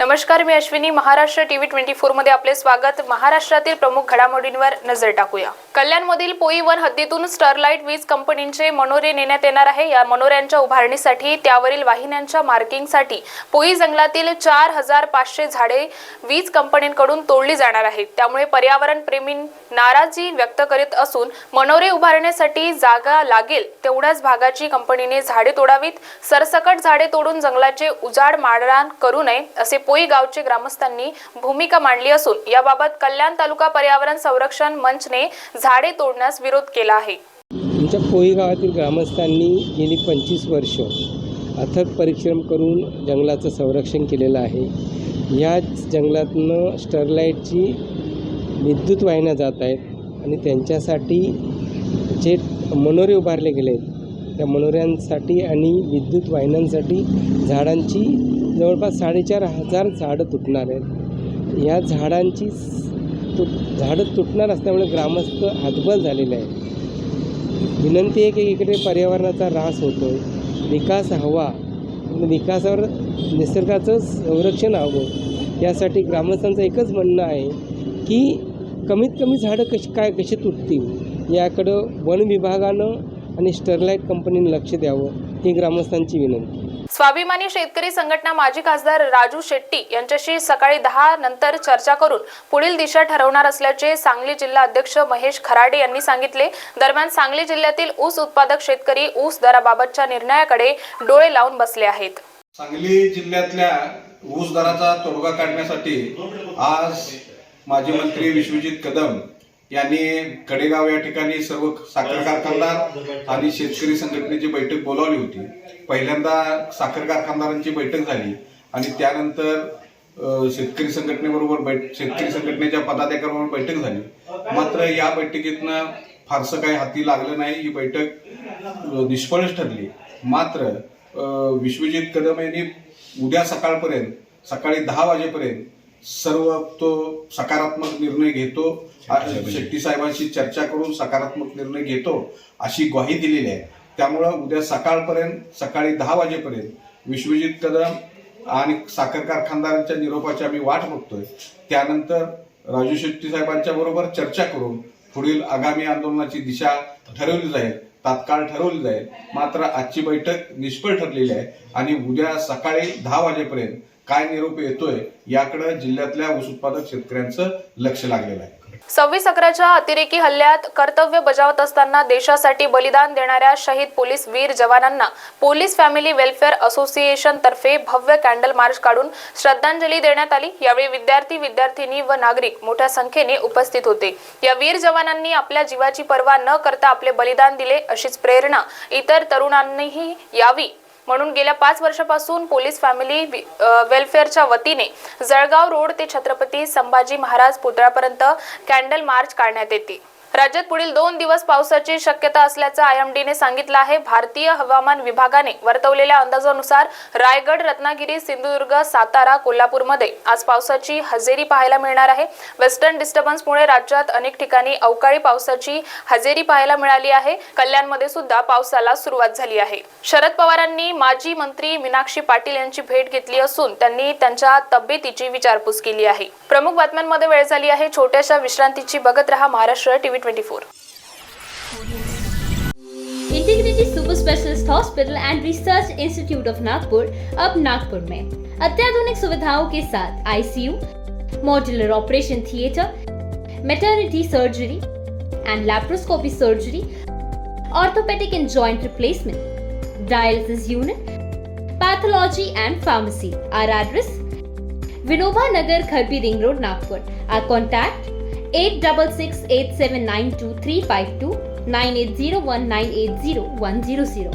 नमस्कार, मी अश्विनी. महाराष्ट्र टीव्ही 24 मध्ये आपले स्वागत. महाराष्ट्रातील प्रमुख घडामोडींवर नजर टाकूया. कल्याणमधील पोई 1 हद्दीतून स्टरलाइट वीज कंपनीचे मनोरे नेण्यात येणार आहे. या मनोऱ्यांच्या उभारणीसाठी त्यावरील वाहिन्यांच्या मार्किंगसाठी पोई जंगलातील 4500 झाडे वीज कंपनीकडून तोडली जाणार आहेत. त्यामुळे पर्यावरण प्रेमी नाराजी व्यक्त करीत असून मनोरे उभारण्यासाठी जागा लागेल तेवढ्याच भागाची कंपनीने झाडे तोडावीत. सरसकट झाडे तोडून जंगलाचे उजाड मारहाण करू नये असे पोई गावचे ग्रामस्थांनी भूमिका मांडली असून याबाबत कल्याण तालुका पर्यावरण संरक्षण मंचने झाडे तोडण्यास विरोध केला आहे. आमच्या पोई गावातील ग्रामस्थांनी गेली 25 वर्ष अथक परिश्रम करून जंगलाचं संरक्षण केलेलं आहे. या जंगलातनं स्टरलाइटची विद्युत वाहिन्या जात आहेत आणि त्यांच्यासाठी जे मनोरे उभारले गेले आहेत त्या मनोऱ्यांसाठी आणि विद्युत वाहिन्यांसाठी झाडांची जवळपास 4500 झाडं तुटणार आहेत. या झाडांची झाडं तुटणार असल्यामुळे ग्रामस्थ हतबल झालेले आहेत. विनंती आहे की इकडे पर्यावरणाचा ऱ्हास होतो आहे, विकास हवा, विकासावर निसर्गाचं संरक्षण हवं. यासाठी ग्रामस्थांचं एकच म्हणणं आहे की कमीत कमी झाडं कशी तुटतील याकडं वन विभागानं आणि स्टरलाइट कंपनीने लक्ष द्यावं ही ग्रामस्थांची विनंती. स्वाभिमानी शेतकरी संघटना माजी खासदार राजू शेट्टी यांच्याशी सकाळी 10 नंतर चर्चा करून पुढील दिशा ठरवणार असल्याचे सांगली जिल्हा अध्यक्ष महेश खराडे यांनी सांगितले. दरम्यान सांगली जिल्ह्यातील ऊस उत्पादक शेतकरी ऊस दराबाबतच्या निर्णयाकडे डोळे लावून बसले आहेत. सांगली जिल्ह्यातल्या ऊस दराचा तोडगा काढण्यासाठी आज माजी मंत्री विश्वजित कदम यांनी कडेगाव या ठिकाणी सर्व साखर कारखानदार आणि शेतकरी संघटनेची बैठक बोलावली होती. पहिल्यांदा साखर कारखानदारांची बैठक झाली आणि त्यानंतर शेतकरी संघटनेच्या पदाधिकाऱ्यांबरोबर बैठक झाली. मात्र या बैठकीतनं फारसं काही हाती लागलं नाही. ही बैठक निष्फळच ठरली. मात्र विश्वजित कदम यांनी उद्या सकाळी 10 वाजेपर्यंत सर्व तो सकारात्मक निर्णय घेतो, शेट्टी साहेबांशी चर्चा करून सकारात्मक निर्णय घेतो अशी ग्वाही दिलेली आहे. त्यामुळं उद्या सकाळी 10 वाजेपर्यंत विश्वजित कदम आणि साखर कारखानदारांच्या निरोपाची आम्ही वाट बघतोय. त्यानंतर राजू शेट्टी साहेबांच्या बरोबर चर्चा करून पुढील आगामी आंदोलनाची दिशा ठरवली जाईल, तात्काळ ठरवली जाईल. मात्र आजची बैठक निष्फळ ठरलेली आहे आणि उद्या सकाळी 10 वाजेपर्यंत काय निरोप येतोय याकडे जिल्ह्यातल्या ऊस उत्पादक शेतकऱ्यांचं लक्ष लागलेलं आहे. 26/11च्या अतिरेकी हल्ल्यात कर्तव्य बजावत असताना देशासाठी बलिदान देणाऱ्या शहीद पोलीस वीर जवानांना पोलीस फॅमिली वेलफेअर असोसिएशन तर्फे भव्य कॅन्डल मार्च काढून श्रद्धांजली देण्यात आली. यावेळी विद्यार्थी व नागरिक मोठ्या संख्येने उपस्थित होते. या वीर जवानांनी आपल्या जीवाची पर्वा न करता आपले बलिदान दिले. अशीच प्रेरणा इतर तरुणांनीही यावी म्हणून गेल्या 5 वर्षापासून पोलीस फॅमिली वेलफेअरच्या वतीने जळगाव रोड ते छत्रपती संभाजी महाराज पुतळ्यापर्यंत कॅन्डल मार्च काढण्यात येते. राज्यात पुढील 2 दिवस पावसाची शक्यता असल्याचं IMDने सांगितलं आहे. भारतीय हवामान विभागाने वर्तवलेल्या अंदाजानुसार रायगड, रत्नागिरी, सिंधुदुर्ग, सातारा, कोल्हापूरमध्ये आज पावसाची हजेरी पाहायला मिळणार आहे. वेस्टर्न डिस्टर्बन्समुळे राज्यात अनेक ठिकाणी अवकाळी पावसाची हजेरी पाहायला मिळाली आहे. कल्याणमध्ये सुद्धा पावसाला सुरुवात झाली आहे. शरद पवारांनी माजी मंत्री मीनाक्षी पाटील यांची भेट घेतली असून त्यांनी त्यांच्या तब्येतीची विचारपूस केली आहे. प्रमुख बातम्यांमध्ये वेळ झाली आहे छोट्याशा विश्रांतीची. बघत रहा Maharashtra TV 24. Integrity super specialist hospital end research institute of Nagpur अब नागपुर में अत्याधुनिक सुविधाओं के साथ ICU, modular operation theatre, maternity surgery end laparoscopy surgery, orthopaedic end joint replacement, dialysis unit, pathology end pharmacy. Our address: Vinoba Nagar, Kharbi ring road, Nagpur. Our contact: 8668792352 9801980100.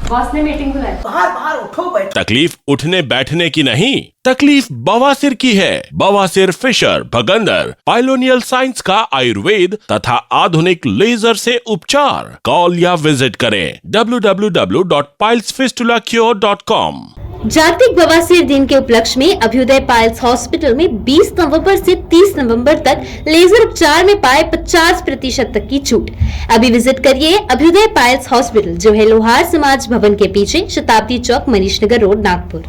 Boss ने meeting बुलाई. बाहर उठो बैठो. तकलीफ उठने बैठने की नहीं, तकलीफ बवासीर की है. बवासीर, फिशर, भगंदर, पाइलोनियल साइंस का आयुर्वेद तथा आधुनिक लेजर से उपचार. कॉल या विजिट करें www.pilesfistulacure.com. जागतिक बवासीर दिन के उपलक्ष्य में अभ्युदय पाइल्स हॉस्पिटल में 20 नवंबर से 30 नवंबर तक लेजर उपचार में पाए 50% तक की छूट। अभी विजिट करिए अभ्युदय पाइल्स हॉस्पिटल, जो है लोहार समाज भवन के पीछे, शताब्दी चौक, मनीष नगर रोड, नागपुर।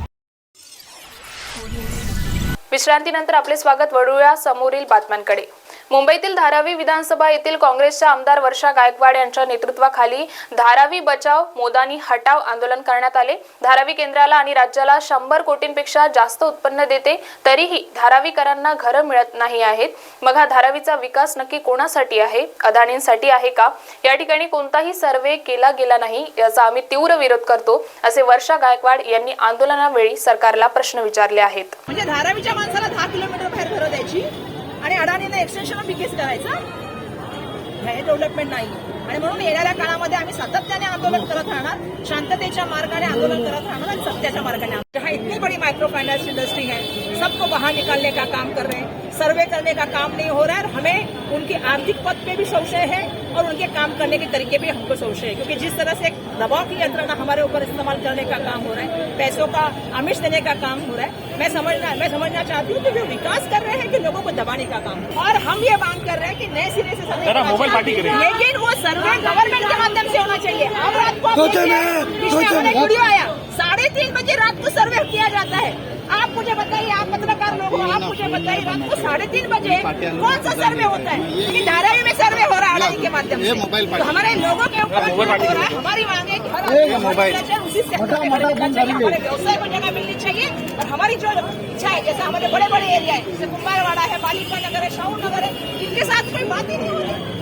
विश्रांतीनंतर आपले स्वागत। वळूया समोरील बातम्यांकडे। मुंबईतील धारावी विधानसभा येथील काँग्रेसच्या आमदार वर्षा गायकवाड यांच्या नेतृत्वाखाली धारावी बचाव मोदानी हटाव आंदोलन करण्यात आले। धारावी केंद्राला आणि राज्याला 100 कोटींपेक्षा जास्त उत्पन्न देते, तरीही धारावीकरांना घरं मिळत नाही आहेत। मग हा धारावीचा विकास नक्की कोणासाठी आहे? अदानींसाठी आहे का? या ठिकाणी कोणताही सर्वे केला गेला नाही, याचा आम्ही तीव्र विरोध करतो, असे वर्षा गायकवाड यांनी आंदोलनावेळी सरकारला प्रश्न विचारले आहेत। म्हणजे धारावीच्या माणसाला 10 किलोमीटर बाहेर घरं द्यायची आणि अडाणीने एक्सटेन्शन बीकेस करायचं, हे डेव्हलपमेंट नाही। आणि म्हणून येणाऱ्या काळामध्ये आम्ही सातत्याने आंदोलन करत राहणार, शांततेच्या मार्गाने आंदोलन करत राहणार आणि सत्याच्या मार्गाने। जहाँ इतनी बड़ी माइक्रो फाइनेंस इंडस्ट्री है, सबको बाहर निकालने का काम कर रहे हैं, सर्वे करने का काम नहीं हो रहा है। हमें उनकी आर्थिक पद पे भी संशय है और उनके काम करने के तरीके भी हमको संशय है, क्योंकि जिस तरह से एक दबाव की यंत्रणा हमारे ऊपर इस्तेमाल करने का काम हो रहा है, पैसों का आमिष देने का काम हो रहा है। मैं समझना चाहती हूँ कि जो विकास कर रहे हैं कि लोगों को दबाने का काम, और हम ये मांग कर रहे हैं कि नए सिरे से लेकिन वो सर्वे गवर्नमेंट के माध्यम से होना चाहिए। अब रात को वीडियो आया 3:30 बजे रात को सर्वे किया जाता है। आप मुझे बताइए, आप पत्रकार लोग हो, आप मुझे बताइए रात को 3:30 बजे कौन सा सर्वे होता है? लेकिन धारावी में सर्वे हो रहा है अडानी के माध्यम से, तो हमारे लोगों के ऊपर हो रहा है। हमारी मांग है कि हर उसी सेक्टर में देना चाहिए, हमारे व्यवसाय को जगह मिलनी चाहिए। और हमारी जो इच्छा है, जैसे हमारे बड़े बड़े एरिया है, जैसे कुंभारवाड़ा है, बालिका नगर है, शाहू नगर है, इनके साथ कोई बात ही नहीं हो रही।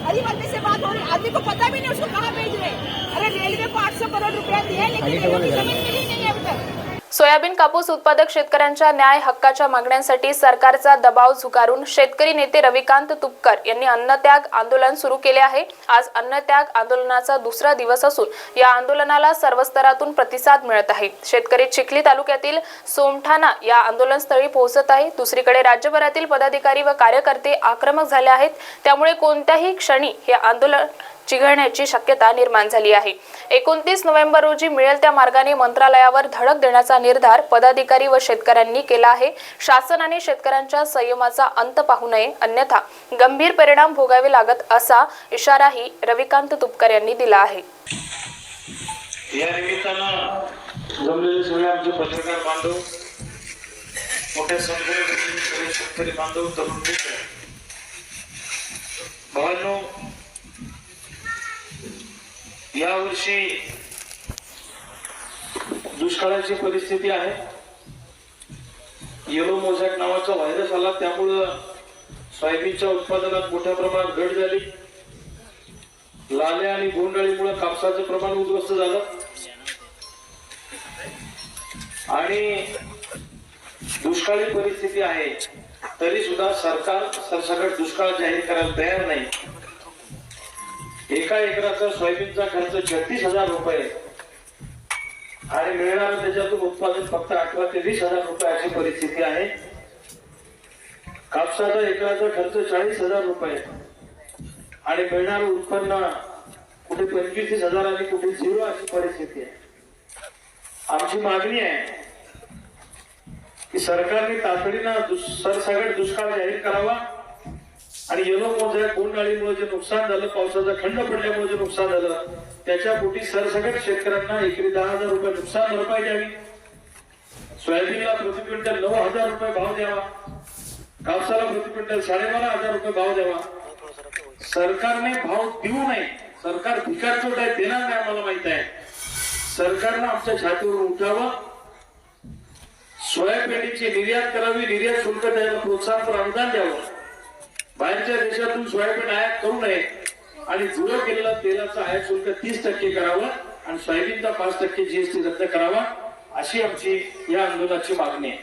गरीब आदमी से बात हो रही, आदमी को पता भी नहीं उसको कहाँ भेज रहे। अरे रेलवे को 800 करोड़ रुपया दिए, लेकिन जमीन मिली नहीं है अभी तक। सोयाबीन कापूस उत्पादक शेतकऱ्यांच्या न्याय हक्काच्या मागण्यांसाठी सरकारचा दबाव झुगारून शेतकरी नेते रविकांत तुपकर यांनी अन्नत्याग आंदोलन सुरू केले आहे। आज अन्नत्याग आंदोलनाचा दुसरा दिवस असून या आंदोलनाला सर्व स्तरातून प्रतिसाद मिळत आहे। शेतकरी चिखली तालुक्यातील सोमठाणा या आंदोलनस्थळी पोहोचत आहे। दुसरीकडे राज्यभरातील पदाधिकारी व कार्यकर्ते आक्रमक झाले आहेत, त्यामुळे कोणत्याही क्षणी हे आंदोलन चिघळण्याची शक्यता निर्माण झाली आहे। 29 नोव्हेंबर रोजी मिळेल त्या मार्गाने मंत्रालयावर धडक देण्याचा निर्धार पदाधिकारी व शेतकऱ्यांनी केला आहे। शासनाने शेतकऱ्यांच्या संयमाचा अंत पाहू नये, अन्यथा गंभीर परिणाम भोगावे लागत असा इशाराही रविकांत तुपकर यांनी दिला आहे। या निमित्तानं जमलेले सगळे आमचे पत्रकार बांधव, मोठ्या संख्येने शेतकरी बांधव, तरुण मित्र, भावांनो, यावर्षी दुष्काळाची परिस्थिती आहे। येलो मोझॅक नावाचा व्हायरस आला, त्यामुळं सोयाबीनच्या उत्पादनात मोठ्या प्रमाणात घट झाली। लाल्या आणि बोंडअळीमुळे कापसाचं प्रमाण उद्ध्वस्त झालं आणि दुष्काळी परिस्थिती आहे, तरी सुद्धा सरकार सरसकट दुष्काळ जाहीर करायला तयार नाही। एका एकराचा सोयाबीनचा खर्च 36,000 रुपये आणि मिळणारं त्याच्यातून उत्पादन फक्त 18 ते 20,000 रुपये अशी परिस्थिती आहे। कापसाचा एकराचा खर्च 40,000 रुपये आणि मिळणारं उत्पन्न कुठे 25,000 आणि कुठे 0 अशी परिस्थिती आहे। आमची मागणी आहे की सरकारने तातडीनं सरसकट दुष्काळ जाहीर करावा आणि येलो मोझॅक बोंडअळीमुळे जे नुकसान झालं, पावसाचा खंड पडल्यामुळे जे नुकसान झालं, त्याच्या पोटी सरसकट शेतकऱ्यांना एकरी 10,000 रुपये नुकसान भरपाई द्यावी। सोयाबीनला प्रति क्विंटल 9,000 रुपये भाव द्यावा, कापसाला प्रति क्विंटल 12,500 रुपये भाव द्यावा। सरकारने भाव देऊ नये, सरकार भिकारचोट आहे, देणार नाही आम्हाला माहित आहे। सरकारनं आमच्या छातीवरून उठावं, सोयाबीनची निर्यात करावी, निर्यात शुल्क द्यायला प्रोत्साहन अनुदान द्यावं, बाहेरच्या देशातून सोयाबीन आयात करू नये आणि जुळं केलेलं तेलाचं आयात शुल्क 30% करावं आणि सोयाबीनचा 5% GST रद्द करावा, अशी आमची या आंदोलनाची मागणी आहे।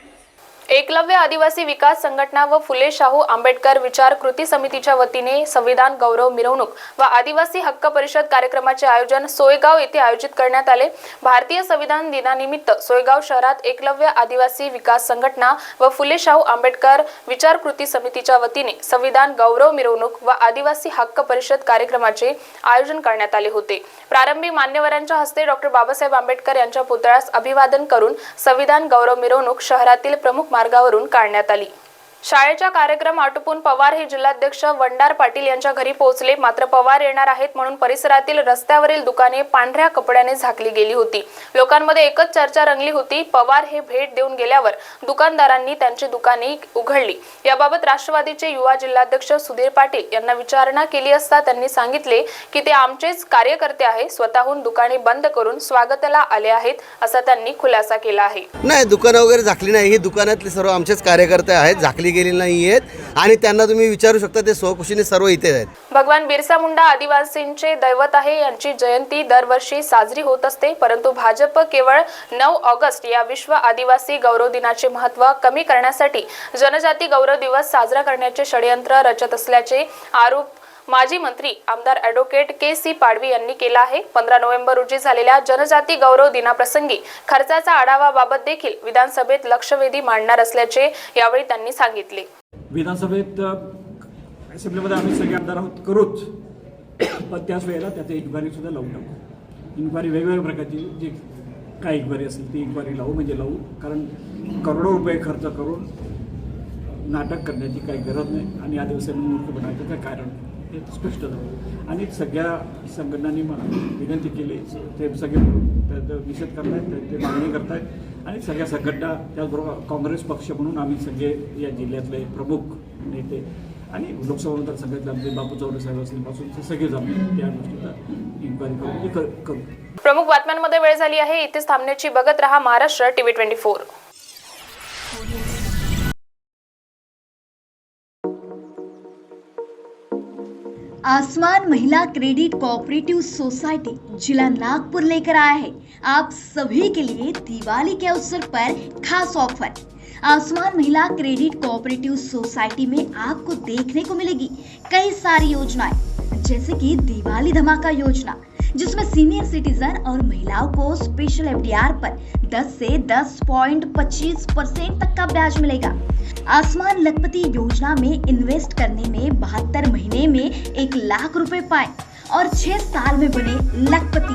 एकलव्य आदिवासी विकास संघटना व फुले शाहू आंबेडकर विचार कृती समितीच्या वतीने संविधान गौरव मिरवणूक व आदिवासी हक्क परिषद कार्यक्रमाचे आयोजन सोयगाव येथे आयोजित करण्यात आले। भारतीय संविधान दिनानिमित्त सोयगाव शहरात एकलव्य आदिवासी विकास संघटना व फुले शाहू आंबेडकर विचार कृती समितीच्या वतीने संविधान गौरव मिरवणूक व आदिवासी हक्क परिषद कार्यक्रमाचे आयोजन करण्यात आले होते। प्रारंभी मान्यवरांच्या हस्ते डॉक्टर बाबासाहेब आंबेडकर यांच्या पुतळ्यास अभिवादन करून संविधान गौरव मिरवणूक शहरातील प्रमुख मार्गावरून काढण्यात आली। शाळेचा कार्यक्रम आटोपून पवार हे जिल्हाध्यक्ष वंडार पाटील यांच्या घरी पोहोचले। मात्र पवार येणार आहेत म्हणून परिसरातील रस्त्यावरील दुकाने पांढऱ्या कपड्याने झाकली गेली होती। लोकांमध्ये एकच चर्चा रंगली होती। पवार हे भेट देऊन गेल्यावर दुकानदारांनी त्यांची दुकाने उघडली। याबाबत राष्ट्रवादीचे युवा जिल्हाध्यक्ष सुधीर पाटील यांना विचारणा केली असता त्यांनी सांगितले की ते आमचेच कार्यकर्ते आहे, स्वतःहून दुकाने बंद करून स्वागताला आले आहेत असा त्यांनी खुलासा केला आहे। नाही, दुकानं वगैरे झाकली नाही। ही दुकानातले सर्व आमचेच कार्यकर्ते आहेत, झाकली गेलेली नाही आहेत आणि त्यांना तुम्ही विचारू शकता, ते स्वखुशीने सर्व इथे आहेत। भगवान बिरसा मुंडा आदिवासींचे दैवत आहे। यांची जयंती दरवर्षी साजरी होत असते, परंतु भाजप केवळ 9 ऑगस्ट या विश्व आदिवासी गौरव दिनाचे महत्त्व कमी करण्यासाठी जनजाती गौरव दिवस साजरा करण्याचे षडयंत्र रचत असल्याचे आरोप माजी मंत्री आमदार ॲडव्होकेट के.सी. पाडवी यांनी केला आहे। 15 नोव्हेंबर रोजी झालेल्या जनजाती गौरव दिनाप्रसंगी खर्चाचा आढावाबाबत देखील विधानसभेत लक्षवेधी मांडणार असल्याचे यावेळी त्यांनी सांगितले। विधानसभेत असेंब्लीमध्ये आम्ही सगळे आमदार आहोत करूच, पण त्याच वेळेला त्याचे इन्क्वायरी सुद्धा लावून टाकू। इन्क्वायरी वेगवेगळ्या प्रकारची जी काय इन्क्वायरी असेल ती इन्क्वायरी लावू, कारण करोडो रुपये खर्च करून नाटक करण्याची काही गरज नाही आणि आदिवासींना मूर्ख बनायचं काही कारण नाही, हे स्पष्ट झालं। आणि सगळ्या संघटनांनी मला विनंती केली, ते सगळे त्याचा निषेध करतायत, ते मागणी करतायत आणि सगळ्या संघटना त्याचबरोबर काँग्रेस पक्ष म्हणून आम्ही सगळे या जिल्ह्यातले प्रमुख नेते आणि लोकसभा मतदारसंघातले आमचे बापू चौरे साहेब असल्यापासून ते सगळेच आम्ही त्या गोष्टीचा इन्क्वायरी करू। प्रमुख बातम्यांमध्ये वेळ झाली आहे, इथेच थांबण्याची। बघत रहा महाराष्ट्र TV 24। आसमान महिला क्रेडिट कोऑपरेटिव सोसाइटी जिला नागपुर लेकर आया है आप सभी के लिए दिवाली के अवसर पर खास ऑफर। आसमान महिला क्रेडिट कोऑपरेटिव सोसाइटी में आपको देखने को मिलेगी कई सारी योजनाएं, जैसे कि दिवाली धमाका योजना, जिसमें सीनियर सिटीजन और महिलाओं को स्पेशल FDR पर 10 से 10.25% तक का ब्याज मिलेगा। आसमान लखपति योजना में इन्वेस्ट करने में 72 महीने में 1 लाख रुपए पाए और 6 साल में बने लखपति।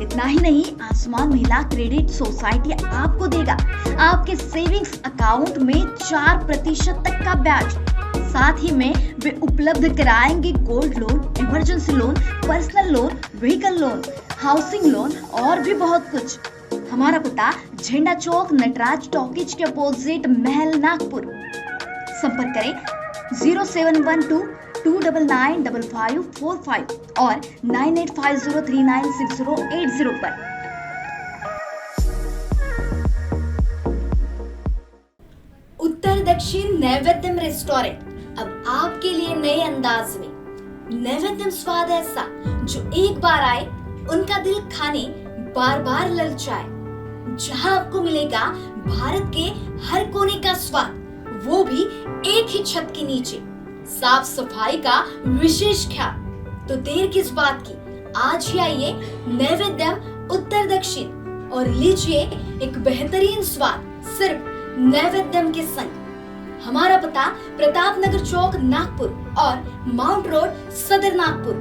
इतना ही नहीं, आसमान महिला क्रेडिट सोसाइटी आपको देगा आपके सेविंग्स अकाउंट में 4% तक का ब्याज। साथ ही में वे उपलब्ध कराएंगे gold loan, emergency loan, personal loan, vehicle loan, housing loan और भी बहुत कुछ। हमारा पता झंडा चौक नटराज टॉकीज के अपोजिट महल नागपुर। संपर्क करें 0712-299-5545 और 9850396080 पर। उत्तर दक्षिण नैवेद्यम रेस्टोरेंट अब आपके लिए नए अंदाज में। नैवेद्यम स्वाद ऐसा जो एक बार आए उनका दिल खाने बार बार ललचाए, जहां आपको मिलेगा भारत के हर कोने का स्वाद, वो भी एक ही छत के नीचे। साफ सफाई का विशेष ख्याल, तो देर किस बात की, आज ही आइए नैवेद्यम उत्तर दक्षिण और लीजिए एक बेहतरीन स्वाद सिर्फ नैवेद्यम के संग। हमारा पता प्रताप नगर चौक नागपुर और माउंट रोड सदर नागपुर।